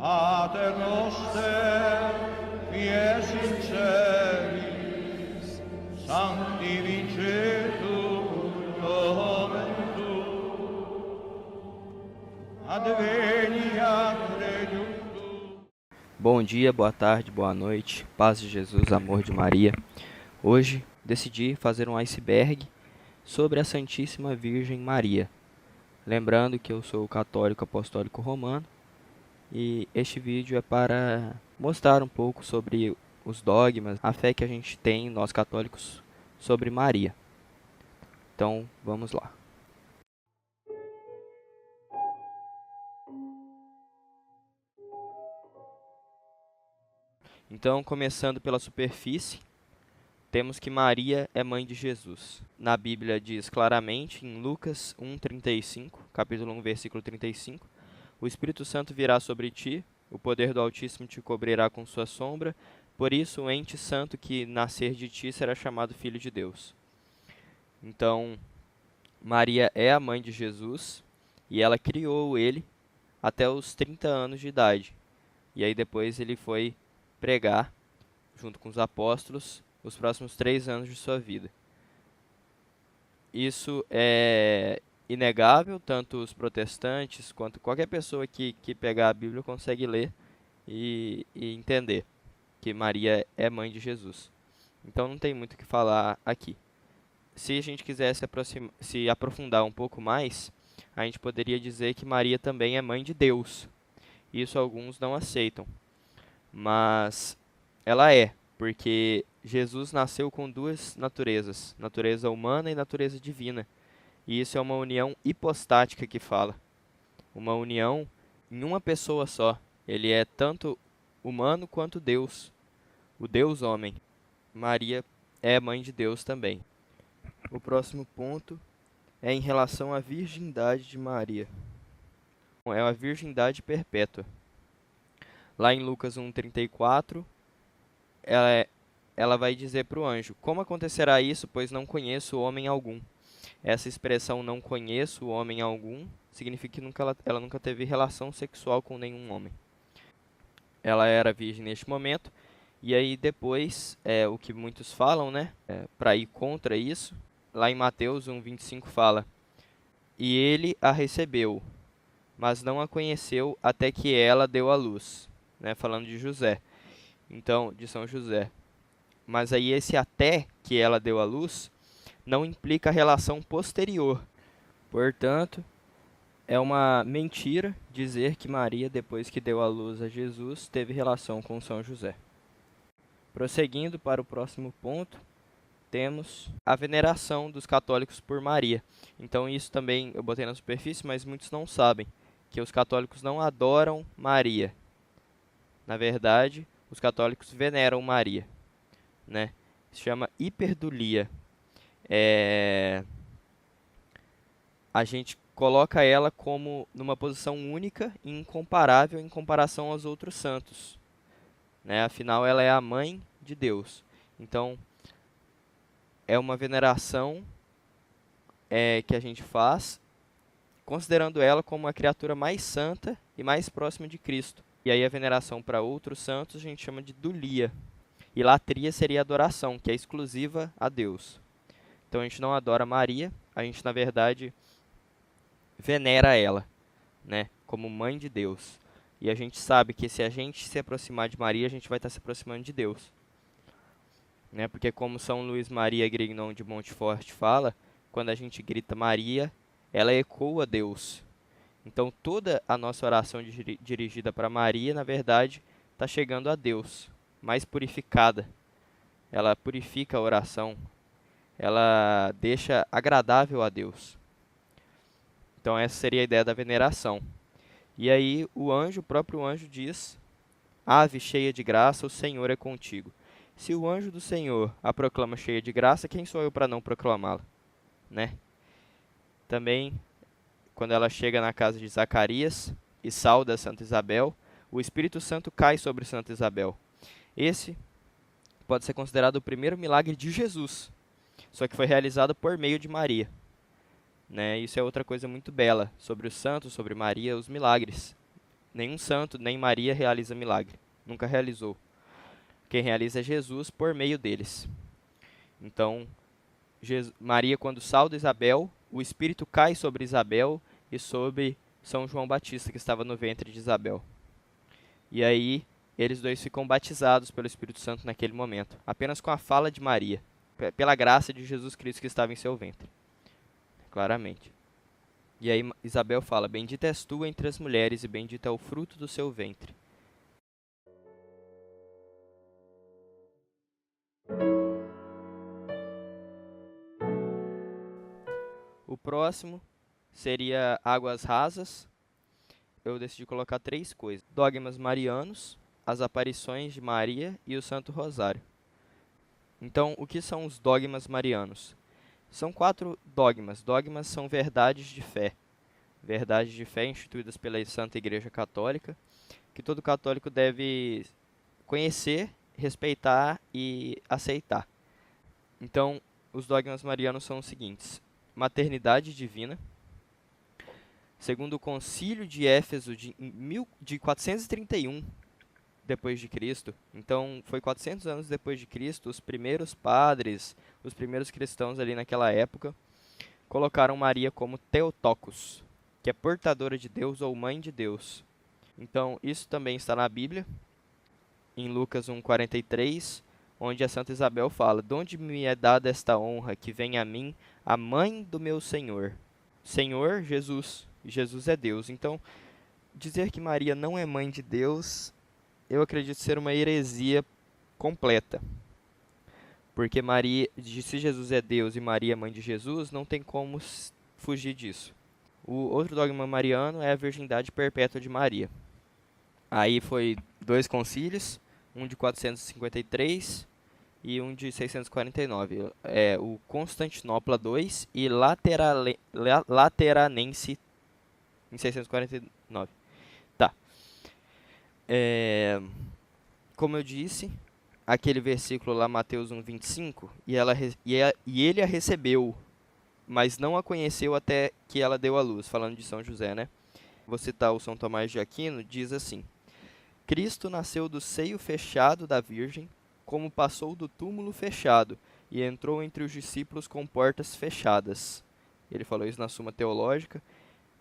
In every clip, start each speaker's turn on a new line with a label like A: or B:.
A: Pater noster, quies in celis, sanctificetur nomen tuum, adveniat regnum tuum.
B: Bom dia, boa tarde, boa noite, paz de Jesus, amor de Maria. Hoje decidi fazer um iceberg sobre a Santíssima Virgem Maria. Lembrando que eu sou católico apostólico romano e este vídeo é para mostrar um pouco sobre os dogmas, a fé que a gente tem, nós católicos, sobre Maria. Então, vamos lá. Então, começando pela superfície, temos que Maria é mãe de Jesus. Na Bíblia diz claramente, em Lucas 1,35, capítulo 1, versículo 35, o Espírito Santo virá sobre ti, o poder do Altíssimo te cobrirá com sua sombra, por isso o ente santo que nascer de ti será chamado Filho de Deus. Então, Maria é a mãe de Jesus e ela criou ele até os 30 anos de idade. E aí depois ele foi pregar, junto com os apóstolos, os próximos 3 anos de sua vida. Isso é inegável, tanto os protestantes quanto qualquer pessoa que pegar a Bíblia consegue ler e entender que Maria é mãe de Jesus. Então não tem muito o que falar aqui. Se a gente quiser se aprofundar um pouco mais, a gente poderia dizer que Maria também é mãe de Deus. Isso alguns não aceitam, mas ela é, porque Jesus nasceu com duas naturezas, natureza humana e natureza divina. E isso é uma união hipostática que fala. Uma união em uma pessoa só. Ele é tanto humano quanto Deus, o Deus homem. Maria é mãe de Deus também. O próximo ponto é em relação à virgindade de Maria. É a virgindade perpétua. Lá em Lucas 1,34, ela vai dizer para o anjo: como acontecerá isso, pois não conheço homem algum? Essa expressão não conheço homem algum significa que ela nunca teve relação sexual com nenhum homem. Ela era virgem neste momento, e aí depois, o que muitos falam, né, para ir contra isso, lá em Mateus 1,25 fala: e ele a recebeu, mas não a conheceu até que ela deu à luz, né, falando de José, então, de São José. Mas aí esse até que ela deu à luz não implica a relação posterior. Portanto, é uma mentira dizer que Maria, depois que deu à luz a Jesus, teve relação com São José. Prosseguindo para o próximo ponto, temos a veneração dos católicos por Maria. Então isso também eu botei na superfície, mas muitos não sabem, que os católicos não adoram Maria. Na verdade, os católicos veneram Maria, né? Se chama hiperdulia. A gente coloca ela como numa posição única e incomparável em comparação aos outros santos, né? Afinal, ela é a mãe de Deus. Então, é uma veneração que a gente faz, considerando ela como a criatura mais santa e mais próxima de Cristo. E aí a veneração para outros santos a gente chama de dulia. E latria seria a adoração, que é exclusiva a Deus. Então a gente não adora Maria, a gente na verdade venera ela, né, como mãe de Deus. E a gente sabe que se a gente se aproximar de Maria, a gente vai estar se aproximando de Deus, né? Porque como São Luís Maria Grignon de Montfort fala, quando a gente grita Maria, ela ecoa Deus. Então toda a nossa oração dirigida para Maria, na verdade, está chegando a Deus, mais purificada. Ela purifica a oração, ela deixa agradável a Deus. Então essa seria a ideia da veneração. E aí o próprio anjo diz: ave cheia de graça, o Senhor é contigo. Se o anjo do Senhor a proclama cheia de graça, quem sou eu para não proclamá-la, né? Também, quando ela chega na casa de Zacarias e sauda Santa Isabel, o Espírito Santo cai sobre Santa Isabel. Esse pode ser considerado o primeiro milagre de Jesus, só que foi realizado por meio de Maria, né? Isso é outra coisa muito bela sobre os santos, sobre Maria, os milagres, Nenhum santo, nem Maria realiza milagre. Nunca realizou. Quem realiza é Jesus por meio deles. Então, Maria, quando salva Isabel, o Espírito cai sobre Isabel e sobre São João Batista, que estava no ventre de Isabel. E aí, eles dois ficam batizados pelo Espírito Santo naquele momento, apenas com a fala de Maria, pela graça de Jesus Cristo que estava em seu ventre. Claramente. E aí Isabel fala: Bendita és tu entre as mulheres, e bendito é o fruto do seu ventre. O próximo seria Águas Rasas. Eu decidi colocar 3 coisas: dogmas marianos, as aparições de Maria e o Santo Rosário. Então, o que são os dogmas marianos? São 4 dogmas. Dogmas são verdades de fé. Verdades de fé instituídas pela Santa Igreja Católica, que todo católico deve conhecer, respeitar e aceitar. Então, os dogmas marianos são os seguintes: maternidade divina. Segundo o Concílio de Éfeso de 431 depois de Cristo. Então, foi 400 anos depois de Cristo, os primeiros padres, os primeiros cristãos ali naquela época, colocaram Maria como Theotokos, que é portadora de Deus ou mãe de Deus. Então, isso também está na Bíblia, em Lucas 1,43, onde a Santa Isabel fala: "Donde me é dada esta honra, que venha a mim a mãe do meu Senhor." Senhor, Jesus. Jesus é Deus. Então, dizer que Maria não é mãe de Deus, eu acredito ser uma heresia completa. Porque se Jesus é Deus e Maria é mãe de Jesus, não tem como fugir disso. O outro dogma mariano é a virgindade perpétua de Maria. Aí foi 2 concílios, um de 453 e um de 649. O Constantinopla II e Lateranense em 649. Tá. Como eu disse, aquele versículo lá, Mateus 1,25, e ele a recebeu, mas não a conheceu até que ela deu à luz, falando de São José, né? Vou citar o São Tomás de Aquino, diz assim: Cristo nasceu do seio fechado da Virgem, como passou do túmulo fechado, e entrou entre os discípulos com portas fechadas. Ele falou isso na Suma Teológica.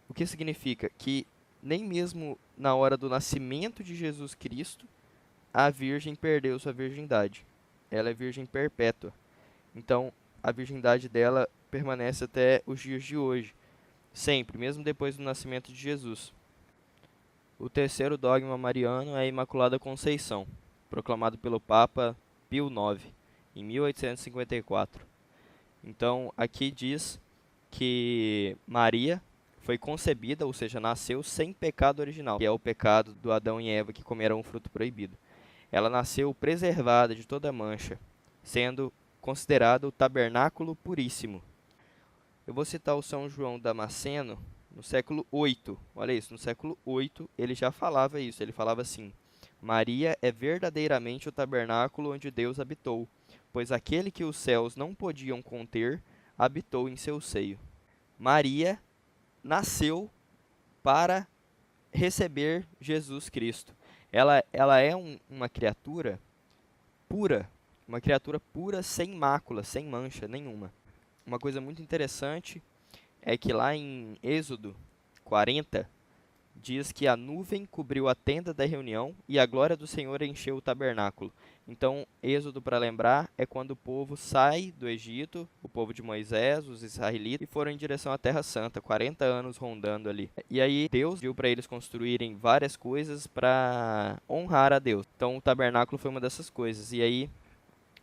B: O que significa? Que nem mesmo na hora do nascimento de Jesus Cristo, a Virgem perdeu sua virgindade. Ela é virgem perpétua. Então, a virgindade dela permanece até os dias de hoje. Sempre, mesmo depois do nascimento de Jesus. O terceiro dogma mariano é a Imaculada Conceição, proclamado pelo Papa Pio IX, em 1854. Então, aqui diz que Maria foi concebida, ou seja, nasceu sem pecado original, que é o pecado do Adão e Eva que comeram o fruto proibido. Ela nasceu preservada de toda mancha, sendo considerada o tabernáculo puríssimo. Eu vou citar o São João Damasceno, no século VIII. Olha isso, no século VIII ele já falava isso. Ele falava assim: Maria é verdadeiramente o tabernáculo onde Deus habitou, pois aquele que os céus não podiam conter habitou em seu seio. Maria nasceu para receber Jesus Cristo. Ela é uma criatura pura, sem mácula, sem mancha nenhuma. Uma coisa muito interessante é que lá em Êxodo 40, diz que a nuvem cobriu a tenda da reunião e a glória do Senhor encheu o tabernáculo. Então, Êxodo, para lembrar, é quando o povo sai do Egito, o povo de Moisés, os israelitas, e foram em direção à Terra Santa, 40 anos rondando ali. E aí, Deus deu para eles construírem várias coisas para honrar a Deus. Então, o tabernáculo foi uma dessas coisas. E aí,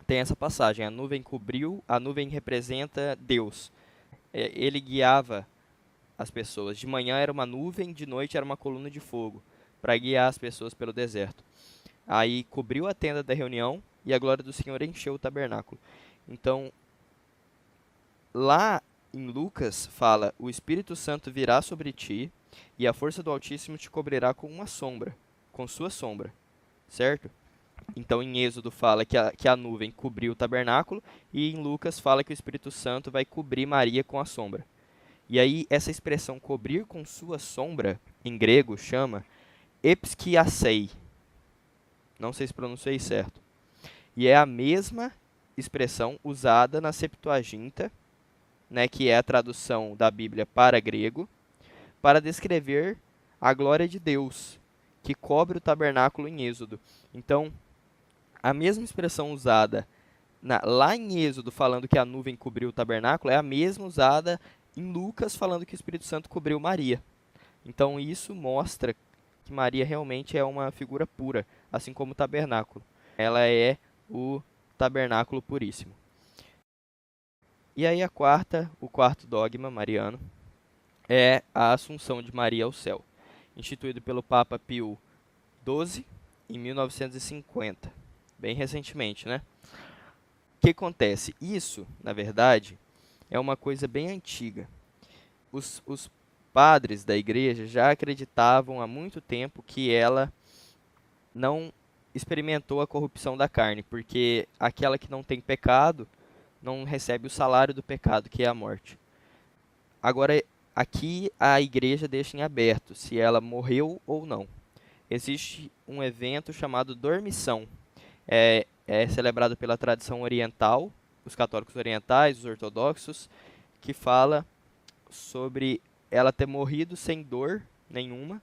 B: tem essa passagem: a nuvem cobriu, a nuvem representa Deus. Ele guiava as pessoas. De manhã era uma nuvem, de noite era uma coluna de fogo, para guiar as pessoas pelo deserto. Aí cobriu a tenda da reunião e a glória do Senhor encheu o tabernáculo. Então, lá em Lucas fala: o Espírito Santo virá sobre ti e a força do Altíssimo te cobrirá com uma sombra, com sua sombra, certo? Então, em Êxodo fala que a nuvem cobriu o tabernáculo, e em Lucas fala que o Espírito Santo vai cobrir Maria com a sombra. E aí, essa expressão cobrir com sua sombra, em grego chama, epskiasei. Não sei se pronunciei certo. E é a mesma expressão usada na Septuaginta, né, que é a tradução da Bíblia para grego, para descrever a glória de Deus, que cobre o tabernáculo em Êxodo. Então, a mesma expressão usada lá em Êxodo, falando que a nuvem cobriu o tabernáculo, é a mesma usada em Lucas, falando que o Espírito Santo cobriu Maria. Então, isso mostra que Maria realmente é uma figura pura, assim como o tabernáculo. Ela é o tabernáculo puríssimo. E aí o quarto dogma mariano é a Assunção de Maria ao céu, instituído pelo Papa Pio XII em 1950, bem recentemente, né? O que acontece? Isso, na verdade, é uma coisa bem antiga. Os padres da igreja já acreditavam há muito tempo que ela não experimentou a corrupção da carne, porque aquela que não tem pecado não recebe o salário do pecado, que é a morte. Agora, aqui a igreja deixa em aberto se ela morreu ou não. Existe um evento chamado dormição. É celebrado pela tradição oriental, os católicos orientais, os ortodoxos, que fala sobre ela ter morrido sem dor nenhuma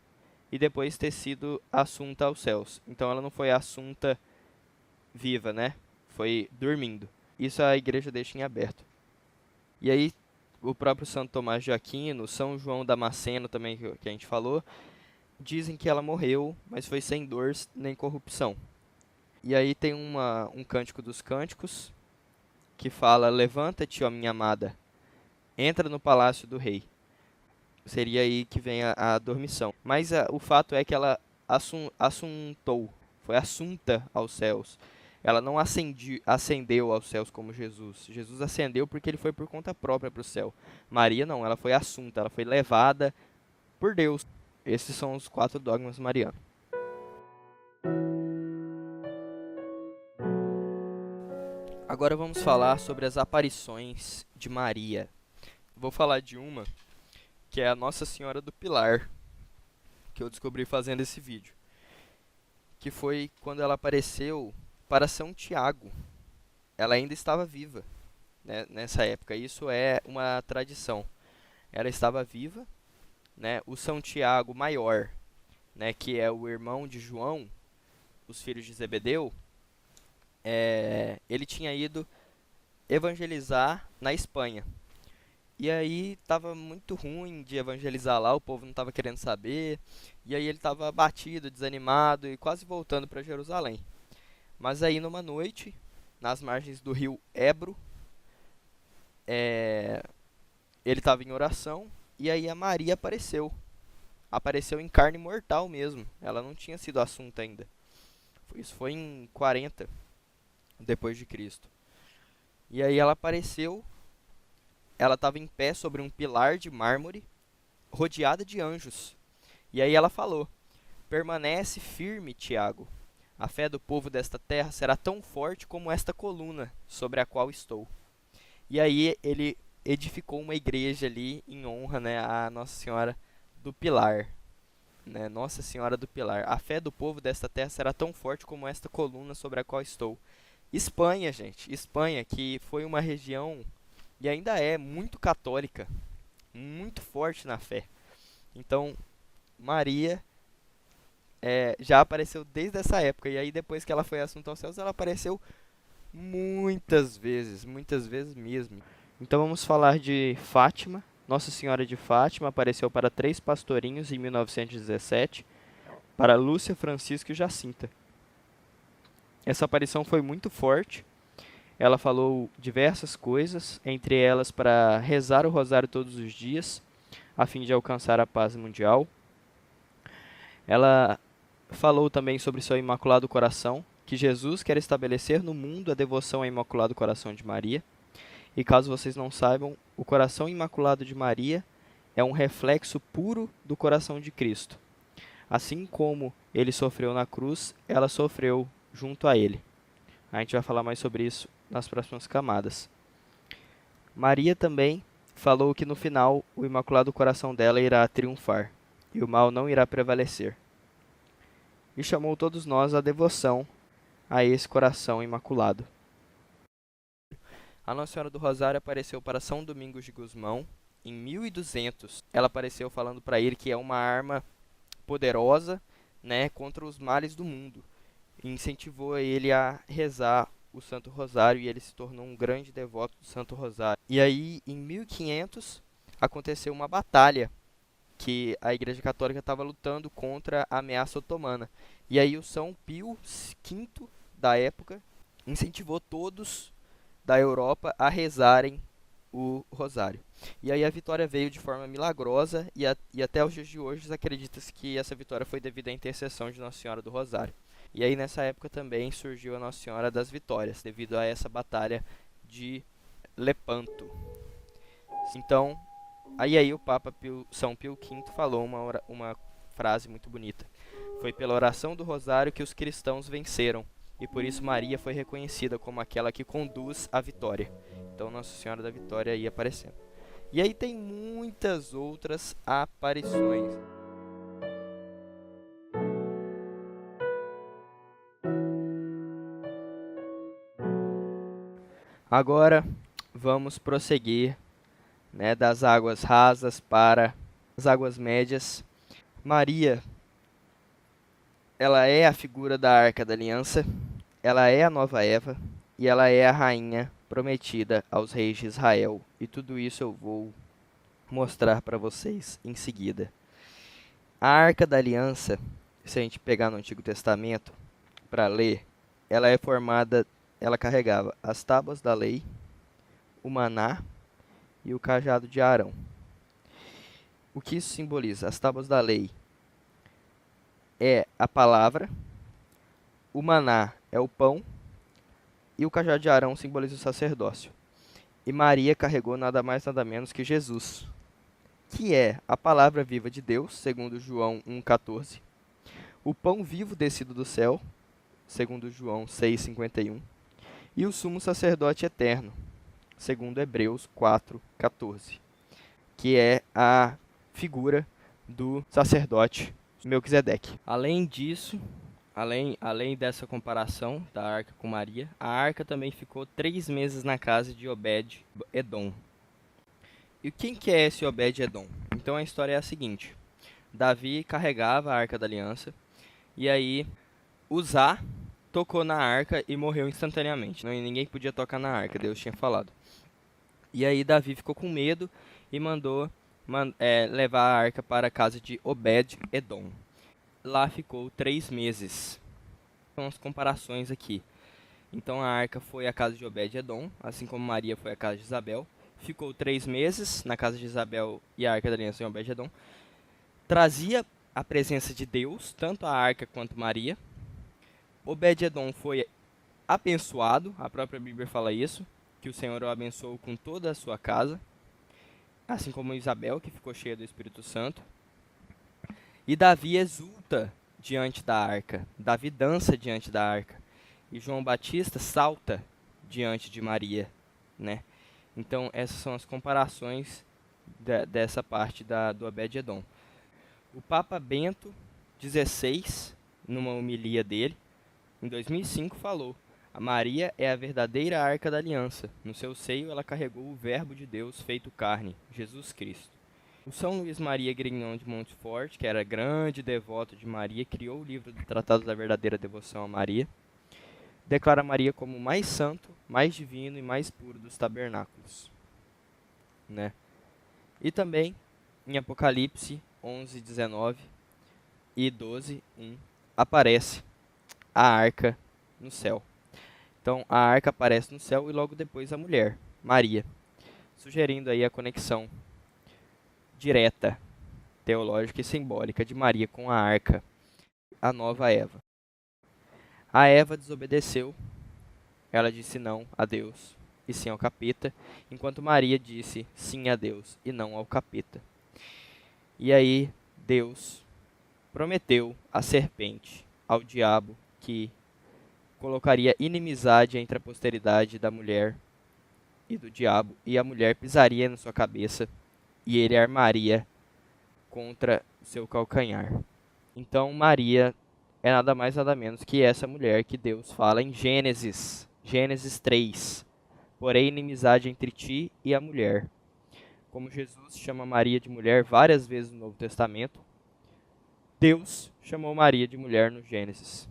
B: e depois ter sido assunta aos céus. Então ela não foi assunta viva, né? Foi dormindo. Isso a igreja deixa em aberto. E aí o próprio Santo Tomás de Aquino, São João Damasceno também, que a gente falou, dizem que ela morreu, mas foi sem dor nem corrupção. E aí tem um cântico dos cânticos que fala: levanta-te, ó minha amada, entra no palácio do rei. Seria aí que vem a dormição. Mas o fato é que ela assuntou, foi assunta aos céus. Ela não ascendeu aos céus como Jesus. Jesus ascendeu porque ele foi por conta própria para o céu. Maria não, ela foi assunta, ela foi levada por Deus. Esses são os 4 dogmas marianos. Agora vamos falar sobre as aparições de Maria. Vou falar de uma que é a Nossa Senhora do Pilar, que eu descobri fazendo esse vídeo, que foi quando ela apareceu para São Tiago. Ela ainda estava viva, né, nessa época. Isso é uma tradição. Ela estava viva, né? O São Tiago maior, né, que é o irmão de João, os filhos de Zebedeu, ele tinha ido evangelizar na Espanha. E aí estava muito ruim de evangelizar lá, o povo não estava querendo saber. E aí ele estava abatido, desanimado e quase voltando para Jerusalém. Mas aí numa noite, nas margens do rio Ebro, ele estava em oração e aí a Maria apareceu. Apareceu em carne mortal mesmo. Ela não tinha sido assunta ainda. Isso foi em 40 depois de Cristo. E aí ela apareceu. Ela estava em pé sobre um pilar de mármore, rodeada de anjos. E aí ela falou: permanece firme, Tiago. A fé do povo desta terra será tão forte como esta coluna sobre a qual estou. E aí ele edificou uma igreja ali em honra, né, a Nossa Senhora do Pilar. Né, Nossa Senhora do Pilar. A fé do povo desta terra será tão forte como esta coluna sobre a qual estou. Espanha, gente. Espanha, que foi uma região e ainda é muito católica, muito forte na fé. Então, Maria já apareceu desde essa época. E aí, depois que ela foi assunta aos céus, ela apareceu muitas vezes mesmo. Então, vamos falar de Fátima. Nossa Senhora de Fátima apareceu para 3 pastorinhos em 1917, para Lúcia, Francisco e Jacinta. Essa aparição foi muito forte. Ela falou diversas coisas, entre elas para rezar o rosário todos os dias, a fim de alcançar a paz mundial. Ela falou também sobre seu Imaculado Coração, que Jesus quer estabelecer no mundo a devoção ao Imaculado Coração de Maria. E caso vocês não saibam, o coração imaculado de Maria é um reflexo puro do coração de Cristo. Assim como ele sofreu na cruz, ela sofreu junto a ele. A gente vai falar mais sobre isso nas próximas camadas. Maria também falou que no final o Imaculado Coração dela irá triunfar e o mal não irá prevalecer. e chamou todos nós à devoção a esse coração imaculado. A Nossa Senhora do Rosário apareceu para São Domingos de Gusmão em 1200. Ela apareceu falando para ele que é uma arma poderosa, né, contra os males do mundo. E incentivou ele a rezar o Santo Rosário e ele se tornou um grande devoto do Santo Rosário. E aí, em 1500, aconteceu uma batalha que a Igreja Católica estava lutando contra a ameaça otomana. E aí o São Pio V da época incentivou todos da Europa a rezarem o Rosário. E aí a vitória veio de forma milagrosa e até os dias de hoje acredita-se que essa vitória foi devido à intercessão de Nossa Senhora do Rosário. E aí nessa época também surgiu a Nossa Senhora das Vitórias, devido a essa batalha de Lepanto. Então, aí o Papa São Pio V falou uma frase muito bonita. Foi pela oração do Rosário que os cristãos venceram, e por isso Maria foi reconhecida como aquela que conduz à vitória. Então Nossa Senhora da Vitória aí aparecendo. E aí tem muitas outras aparições. Agora vamos prosseguir, né, das águas rasas para as águas médias. Maria, ela é a figura da Arca da Aliança, ela é a nova Eva e ela é a rainha prometida aos reis de Israel. E tudo isso eu vou mostrar para vocês em seguida. A Arca da Aliança, se a gente pegar no Antigo Testamento para ler, ela carregava as tábuas da lei, o maná e o cajado de Arão. O que isso simboliza? As tábuas da lei é a palavra, o maná é o pão e o cajado de Arão simboliza o sacerdócio. E Maria carregou nada mais nada menos que Jesus, que é a palavra viva de Deus, segundo João 1,14, o pão vivo descido do céu, segundo João 6,51, e o sumo sacerdote eterno, segundo Hebreus 4,14, que é a figura do sacerdote Melquisedeque. Além disso, além dessa comparação da arca com Maria, a arca também ficou 3 meses na casa de Obed-Edom. E quem que é esse Obed-Edom? Então a história é a seguinte: Davi carregava a arca da aliança e aí Uzá tocou na arca e morreu instantaneamente. Ninguém podia tocar na arca, Deus tinha falado. E aí Davi ficou com medo e mandou levar a arca para a casa de Obed-Edom. Lá ficou 3 meses. São as comparações aqui. Então a arca foi à casa de Obed-Edom, assim como Maria foi à casa de Isabel. Ficou 3 meses na casa de Isabel e a arca da aliança em Obed-Edom. Trazia a presença de Deus, tanto a arca quanto Maria. Obed-Edom foi abençoado, a própria Bíblia fala isso, que o Senhor o abençoou com toda a sua casa, assim como Isabel, que ficou cheia do Espírito Santo. E Davi exulta diante da arca, Davi dança diante da arca, e João Batista salta diante de Maria, né? Então essas são as comparações dessa parte do Obed-Edom. O Papa Bento XVI, numa homilia dele, em 2005, falou: a Maria é a verdadeira arca da aliança. No seu seio ela carregou o Verbo de Deus feito carne, Jesus Cristo. O São Luís Maria Grignon de Montfort, que era grande devoto de Maria, criou o livro do Tratado da Verdadeira Devoção a Maria. Declara Maria como o mais santo, mais divino e mais puro dos tabernáculos, né? E também, em Apocalipse 11, 19 e 12, 1, aparece a arca no céu. Então, a arca aparece no céu e logo depois a mulher, Maria, sugerindo aí a conexão direta, teológica e simbólica de Maria com a arca, a nova Eva. A Eva desobedeceu, ela disse não a Deus e sim ao capeta, enquanto Maria disse sim a Deus e não ao capeta. E aí Deus prometeu à serpente, ao diabo, que colocaria inimizade entre a posteridade da mulher e do diabo, e a mulher pisaria na sua cabeça, e ele armaria contra seu calcanhar. Então Maria, é nada mais nada menos que essa mulher que Deus fala em Gênesis 3. Porém, inimizade entre ti e a mulher. Como Jesus chama Maria de mulher várias vezes no Novo Testamento, Deus chamou Maria de mulher no Gênesis.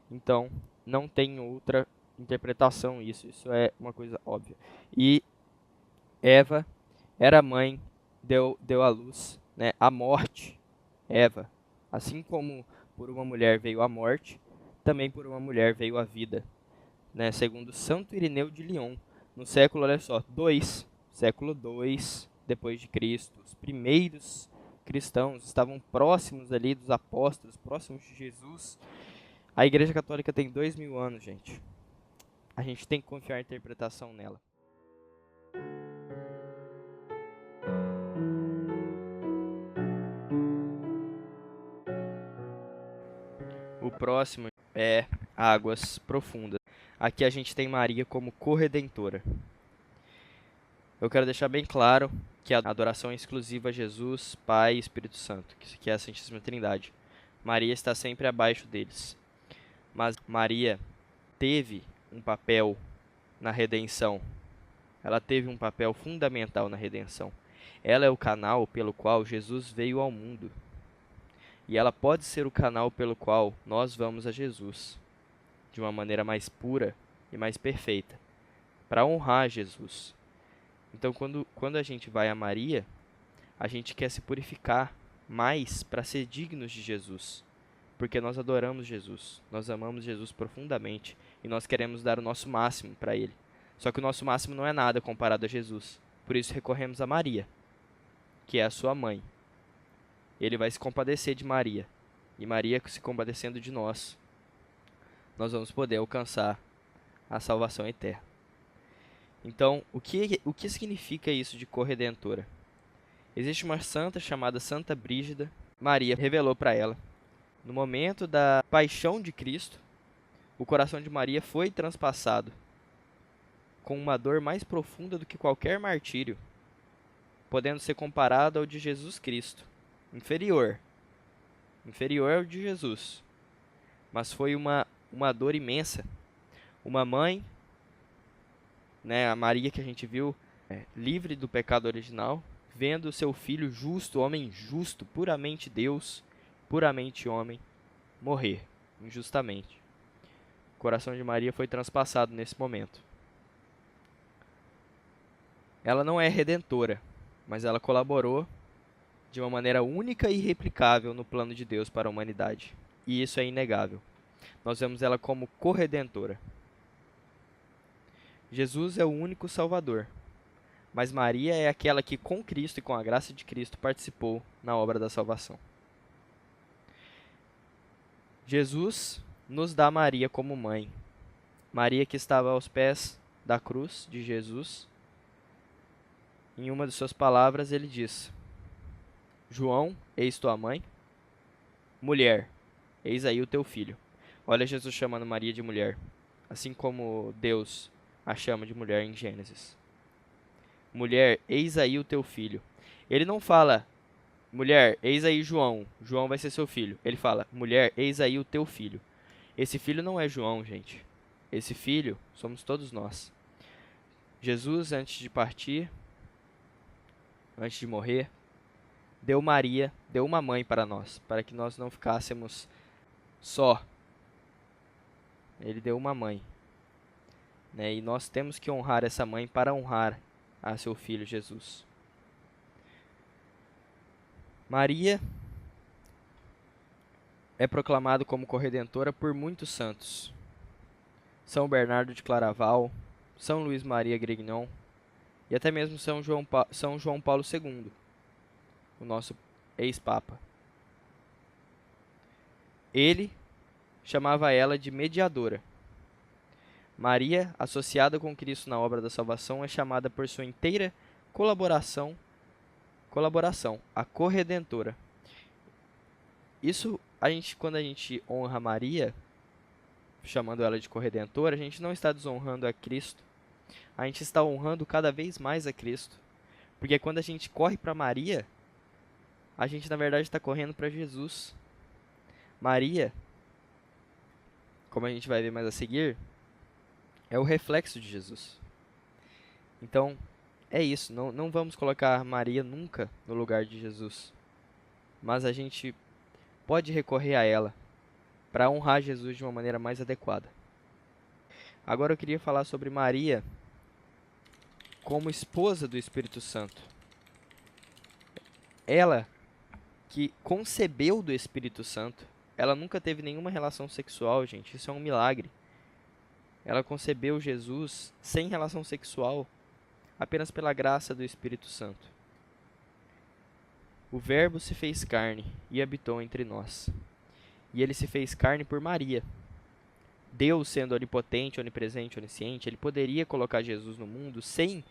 B: Então, não tem outra interpretação isso é uma coisa óbvia. E Eva era mãe, deu à luz, né, a morte, Eva. Assim como por uma mulher veio a morte, também por uma mulher veio a vida, né, segundo Santo Irineu de Lyon, no século, olha só, século 2 depois de Cristo. Os primeiros cristãos estavam próximos ali dos apóstolos, próximos de Jesus. A Igreja Católica tem 2000 anos, gente. A gente tem que confiar na interpretação nela. O próximo é Águas Profundas. Aqui a gente tem Maria como corredentora. Eu quero deixar bem claro que a adoração é exclusiva a Jesus, Pai e Espírito Santo, que é a Santíssima Trindade. Maria está sempre abaixo deles. Mas Maria teve um papel na redenção. Ela teve um papel fundamental na redenção. Ela é o canal pelo qual Jesus veio ao mundo. E ela pode ser o canal pelo qual nós vamos a Jesus, de uma maneira mais pura e mais perfeita, para honrar Jesus. Então, quando a gente vai a Maria, a gente quer se purificar mais para ser dignos de Jesus, porque nós adoramos Jesus, nós amamos Jesus profundamente e nós queremos dar o nosso máximo para Ele. Só que o nosso máximo não é nada comparado a Jesus, por isso recorremos a Maria, que é a sua mãe. Ele vai se compadecer de Maria, e Maria se compadecendo de nós, nós vamos poder alcançar a salvação eterna. Então, o que significa isso de corredentora? Existe uma santa chamada Santa Brígida. Maria revelou para ela, no momento da paixão de Cristo, o coração de Maria foi transpassado com uma dor mais profunda do que qualquer martírio, podendo ser comparado ao de Jesus Cristo. Inferior ao de Jesus, mas foi uma dor imensa. Uma mãe, né, a Maria que a gente viu, livre do pecado original, vendo o seu filho justo, homem justo, puramente Deus, puramente homem, morrer injustamente. O coração de Maria foi transpassado nesse momento. Ela não é redentora, mas ela colaborou de uma maneira única e irreplicável no plano de Deus para a humanidade. E isso é inegável. Nós vemos ela como corredentora. Jesus é o único Salvador, mas Maria é aquela que, com Cristo e com a graça de Cristo, participou na obra da salvação. Jesus nos dá Maria como mãe. Maria que estava aos pés da cruz de Jesus. Em uma de suas palavras ele diz: João, eis tua mãe. Mulher, eis aí o teu filho. Olha Jesus chamando Maria de mulher, assim como Deus a chama de mulher em Gênesis. Mulher, eis aí o teu filho. Ele não fala, mulher, eis aí João. João vai ser seu filho. Ele fala, mulher, eis aí o teu filho. Esse filho não é João, gente. Esse filho somos todos nós. Jesus, antes de partir, antes de morrer, deu Maria, deu uma mãe para nós, para que nós não ficássemos só. Ele deu uma mãe, né? E nós temos que honrar essa mãe para honrar a seu filho Jesus. Maria é proclamado como corredentora por muitos santos. São Bernardo de Claraval, São Luís Maria Grignon e até mesmo São João Paulo II, o nosso ex-papa. Ele chamava ela de mediadora. Maria, associada com Cristo na obra da salvação, é chamada por sua inteira colaboração, a corredentora. Isso, quando a gente honra Maria, chamando ela de corredentora, a gente não está desonrando a Cristo. A gente está honrando cada vez mais a Cristo. Porque quando a gente corre para Maria, a gente na verdade está correndo para Jesus. Maria, como a gente vai ver mais a seguir, é o reflexo de Jesus. Então, é isso. Não vamos colocar Maria nunca no lugar de Jesus. Mas a gente pode recorrer a ela para honrar Jesus de uma maneira mais adequada. Agora eu queria falar sobre Maria como esposa do Espírito Santo. Ela que concebeu do Espírito Santo, ela nunca teve nenhuma relação sexual, gente. Isso é um milagre. Ela concebeu Jesus sem relação sexual, apenas pela graça do Espírito Santo. O Verbo se fez carne e habitou entre nós. E ele se fez carne por Maria. Deus, sendo onipotente, onipresente, onisciente, ele poderia colocar Jesus no mundo sem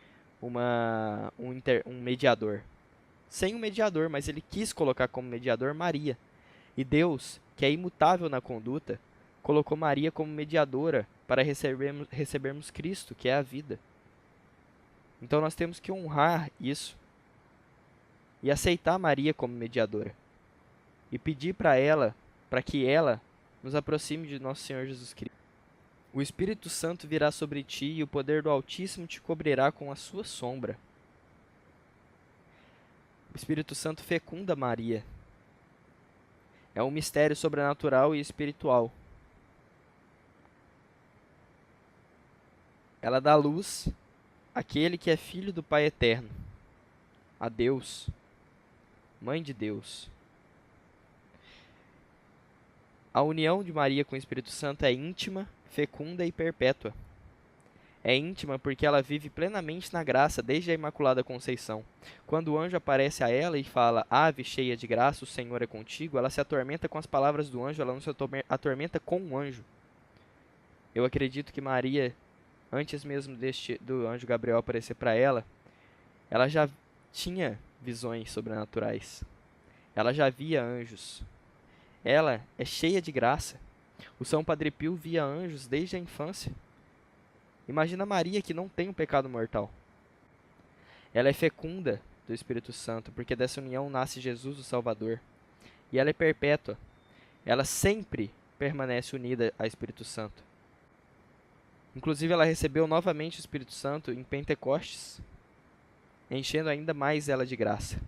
B: um mediador. Sem um mediador, mas ele quis colocar como mediador Maria. E Deus, que é imutável na conduta, colocou Maria como mediadora para recebermos Cristo, que é a vida. Então nós temos que honrar isso e aceitar Maria como mediadora. E pedir para que ela nos aproxime de nosso Senhor Jesus Cristo. O Espírito Santo virá sobre ti e o poder do Altíssimo te cobrirá com a sua sombra. O Espírito Santo fecunda Maria. É um mistério sobrenatural e espiritual. Ela dá luz àquele que é filho do Pai Eterno, a Deus, Mãe de Deus. A união de Maria com o Espírito Santo é íntima, fecunda e perpétua. É íntima porque ela vive plenamente na graça desde a Imaculada Conceição. Quando o anjo aparece a ela e fala, Ave cheia de graça, o Senhor é contigo, ela se atormenta com as palavras do anjo, ela não se atormenta com o anjo. Eu acredito que Maria, antes mesmo do anjo Gabriel aparecer para ela já tinha visões sobrenaturais. Ela já via anjos. Ela é cheia de graça. O São Padre Pio via anjos desde a infância. Imagina Maria que não tem um pecado mortal. Ela é fecunda do Espírito Santo, porque dessa união nasce Jesus, o Salvador. E ela é perpétua. Ela sempre permanece unida ao Espírito Santo. Inclusive, ela recebeu novamente o Espírito Santo em Pentecostes, enchendo ainda mais ela de graça.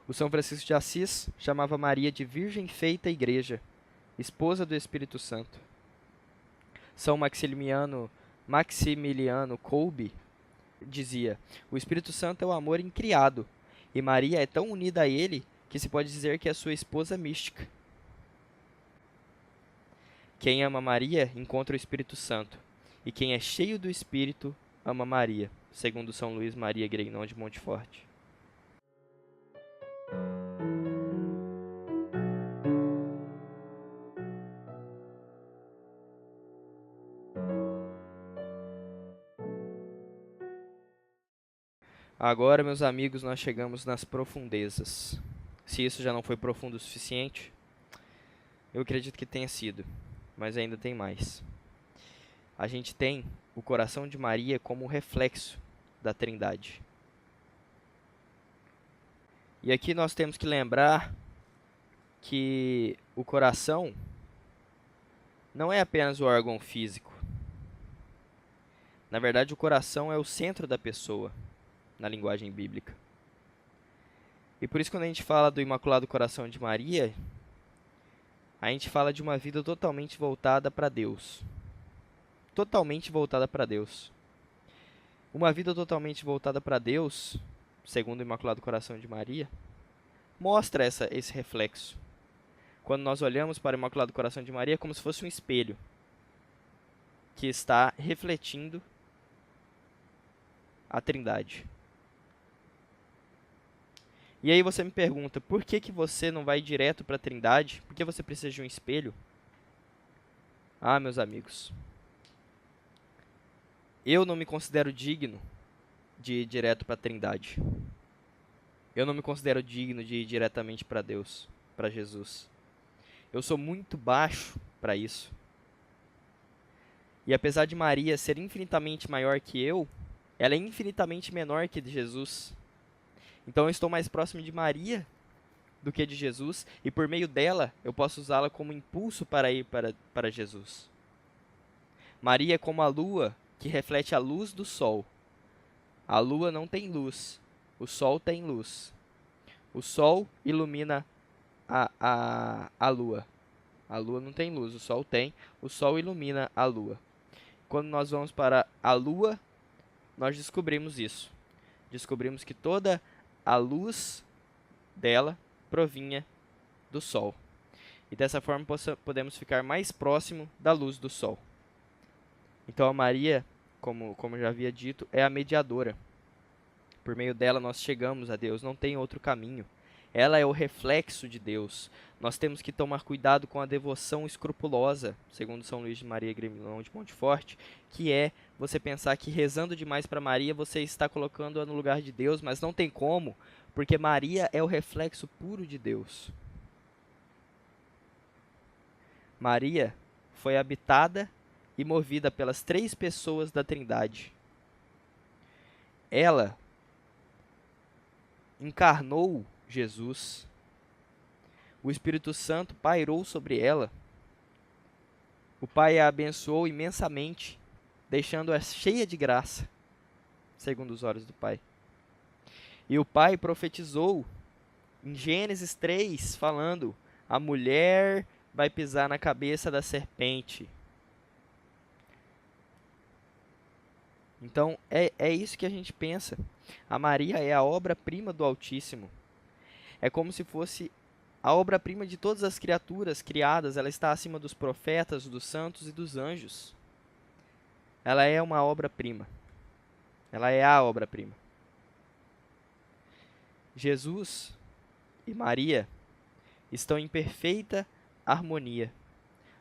B: O São Francisco de Assis chamava Maria de Virgem Feita Igreja, esposa do Espírito Santo. São Maximiliano Kolbe dizia, o Espírito Santo é o amor incriado, e Maria é tão unida a ele que se pode dizer que é sua esposa mística. Quem ama Maria encontra o Espírito Santo, e quem é cheio do Espírito ama Maria, segundo São Luís Maria Grignon de Montfort. Agora, meus amigos, nós chegamos nas profundezas. Se isso já não foi profundo o suficiente, eu acredito que tenha sido, mas ainda tem mais. A gente tem o coração de Maria como reflexo da Trindade. E aqui nós temos que lembrar que o coração não é apenas o órgão físico. Na verdade, o coração é o centro da pessoa, na linguagem bíblica. E por isso, quando a gente fala do Imaculado Coração de Maria, a gente fala de uma vida totalmente voltada para Deus. Totalmente voltada para Deus. Uma vida totalmente voltada para Deus, segundo o Imaculado Coração de Maria, mostra esse reflexo. Quando nós olhamos para o Imaculado Coração de Maria, é como se fosse um espelho que está refletindo a Trindade. E aí você me pergunta, por que você não vai direto para a Trindade? Por que você precisa de um espelho? Ah, meus amigos, eu não me considero digno de ir direto para a Trindade. Eu não me considero digno de ir diretamente para Deus, para Jesus. Eu sou muito baixo para isso. E apesar de Maria ser infinitamente maior que eu, ela é infinitamente menor que Jesus. Então eu estou mais próximo de Maria do que de Jesus, e por meio dela eu posso usá-la como impulso para ir para Jesus. Maria é como a lua que reflete a luz do sol. A lua não tem luz, o sol tem luz. O sol ilumina a lua. A lua não tem luz, o sol tem. O sol ilumina a lua. Quando nós vamos para a lua, nós descobrimos isso. Descobrimos que toda a luz dela provinha do sol. E dessa forma podemos ficar mais próximo da luz do sol. Então a Maria, como já havia dito, é a mediadora. Por meio dela nós chegamos a Deus, não tem outro caminho. Ela é o reflexo de Deus. Nós temos que tomar cuidado com a devoção escrupulosa, segundo São Luís de Maria Grimão de Montfort, que é você pensar que rezando demais para Maria você está colocando-a no lugar de Deus, mas não tem como, porque Maria é o reflexo puro de Deus. Maria foi habitada e movida pelas 3 pessoas da Trindade. Ela encarnou Jesus. O Espírito Santo pairou sobre ela. O Pai a abençoou imensamente, deixando-a cheia de graça, segundo os olhos do Pai. E o Pai profetizou em Gênesis 3, falando: a mulher vai pisar na cabeça da serpente. Então, é isso que a gente pensa. A Maria é a obra-prima do Altíssimo. É como se fosse a obra-prima de todas as criaturas criadas. Ela está acima dos profetas, dos santos e dos anjos. Ela é uma obra-prima. Ela é a obra-prima. Jesus e Maria estão em perfeita harmonia.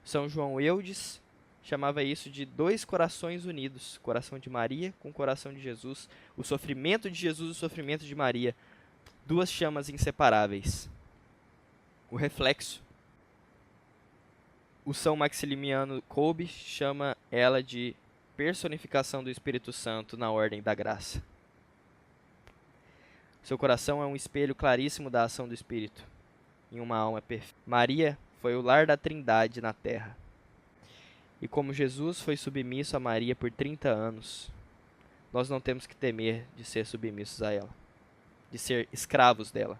B: São João Eudes chamava isso de 2 corações unidos, coração de Maria com o coração de Jesus, o sofrimento de Jesus e o sofrimento de Maria, 2 chamas inseparáveis. O reflexo. O São Maximiliano Kolbe chama ela de personificação do Espírito Santo na ordem da graça. Seu coração é um espelho claríssimo da ação do Espírito em uma alma perfeita. Maria foi o lar da Trindade na terra. E como Jesus foi submisso a Maria por 30 anos, nós não temos que temer de ser submissos a ela, de ser escravos dela.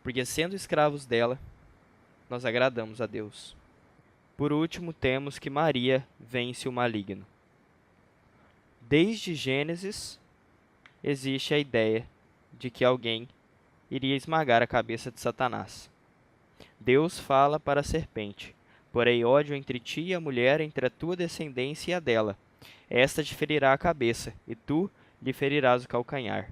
B: Porque sendo escravos dela, nós agradamos a Deus. Por último, temos que Maria vence o maligno. Desde Gênesis, existe a ideia de que alguém iria esmagar a cabeça de Satanás. Deus fala para a serpente: porém ódio entre ti e a mulher, entre a tua descendência e a dela. Esta te ferirá a cabeça, e tu lhe ferirás o calcanhar.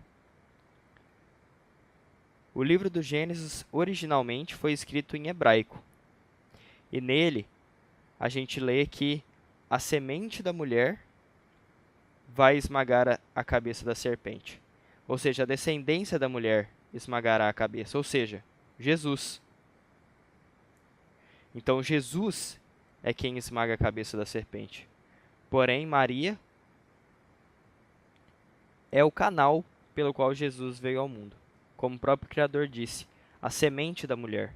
B: O livro do Gênesis originalmente foi escrito em hebraico. E nele a gente lê que a semente da mulher vai esmagar a cabeça da serpente. Ou seja, a descendência da mulher esmagará a cabeça. Ou seja, Jesus. Então Jesus é quem esmaga a cabeça da serpente. Porém, Maria é o canal pelo qual Jesus veio ao mundo. Como o próprio Criador disse, a semente da mulher.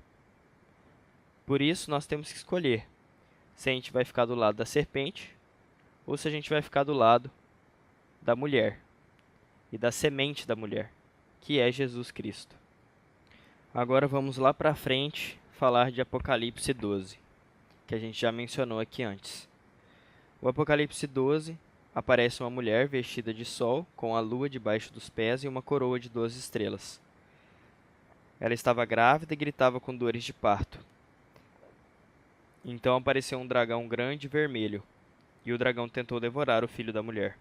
B: Por isso, nós temos que escolher se a gente vai ficar do lado da serpente ou se a gente vai ficar do lado da mulher e da semente da mulher, que é Jesus Cristo. Agora vamos lá para frente falar de Apocalipse 12, que a gente já mencionou aqui antes. O Apocalipse 12 aparece uma mulher vestida de sol, com a lua debaixo dos pés e uma coroa de 12 estrelas. Ela estava grávida e gritava com dores de parto. Então apareceu um dragão grande e vermelho, e o dragão tentou devorar o filho da mulher.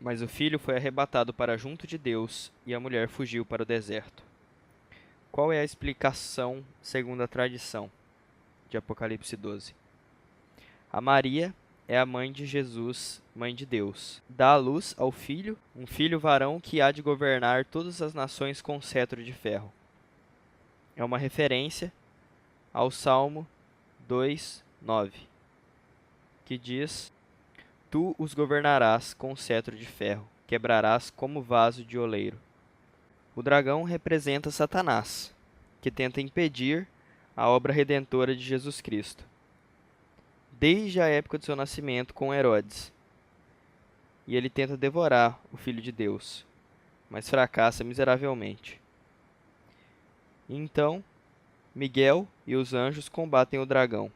B: Mas o filho foi arrebatado para junto de Deus, e a mulher fugiu para o deserto. Qual é a explicação segundo a tradição de Apocalipse 12? A Maria é a mãe de Jesus, mãe de Deus. Dá à luz ao filho, um filho varão que há de governar todas as nações com cetro de ferro. É uma referência ao Salmo 2:9, que diz: tu os governarás com cetro de ferro, quebrarás como vaso de oleiro. O dragão representa Satanás. que tenta impedir a obra redentora de Jesus Cristo, desde a época do seu nascimento com Herodes. E ele tenta devorar o Filho de Deus, mas fracassa miseravelmente. Então, Miguel e os anjos combatem o dragão,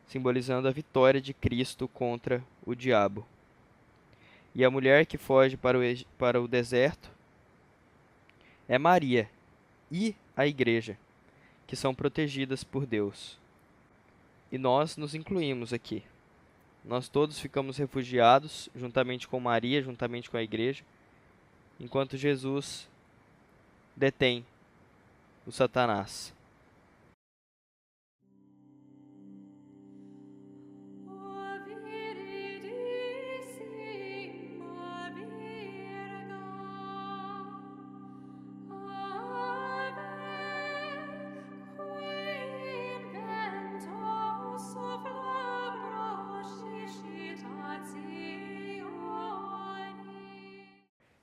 B: simbolizando a vitória de Cristo contra o diabo. E a mulher que foge para o deserto é Maria e a igreja, que são protegidas por Deus. E nós nos incluímos aqui. Nós todos ficamos refugiados, juntamente com Maria, juntamente com a igreja, enquanto Jesus detém o Satanás.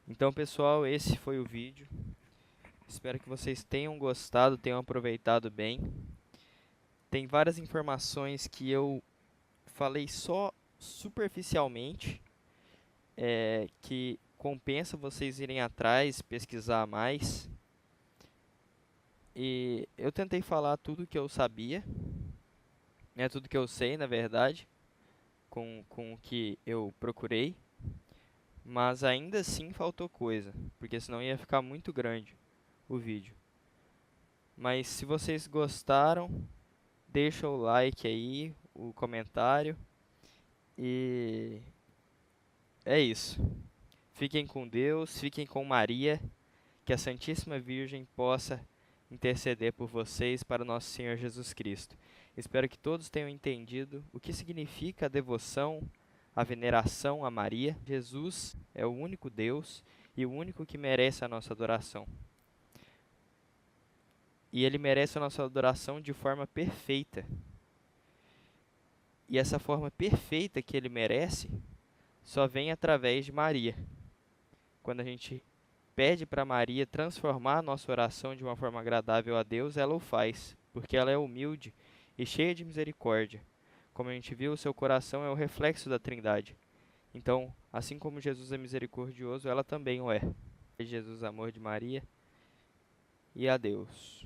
B: Então, pessoal, esse foi o vídeo. Espero que vocês tenham gostado, tenham aproveitado bem. Tem várias informações que eu falei só superficialmente, que compensa vocês irem atrás, pesquisar mais. E eu tentei falar tudo que eu sabia, né, tudo que eu sei, na verdade, com o que eu procurei. Mas ainda assim faltou coisa, porque senão ia ficar muito grande o vídeo. Mas se vocês gostaram, deixa o like aí, o comentário. E é isso. Fiquem com Deus, fiquem com Maria, que a Santíssima Virgem possa interceder por vocês para o nosso Senhor Jesus Cristo. Espero que todos tenham entendido o que significa a devoção, a veneração a Maria. Jesus é o único Deus e o único que merece a nossa adoração. E ele merece a nossa adoração de forma perfeita. E essa forma perfeita que ele merece só vem através de Maria. Quando a gente pede para Maria transformar a nossa oração de uma forma agradável a Deus, ela o faz, porque ela é humilde e cheia de misericórdia. Como a gente viu, o seu coração é o reflexo da Trindade. Então, assim como Jesus é misericordioso, ela também o é. Jesus, amor de Maria, e adeus.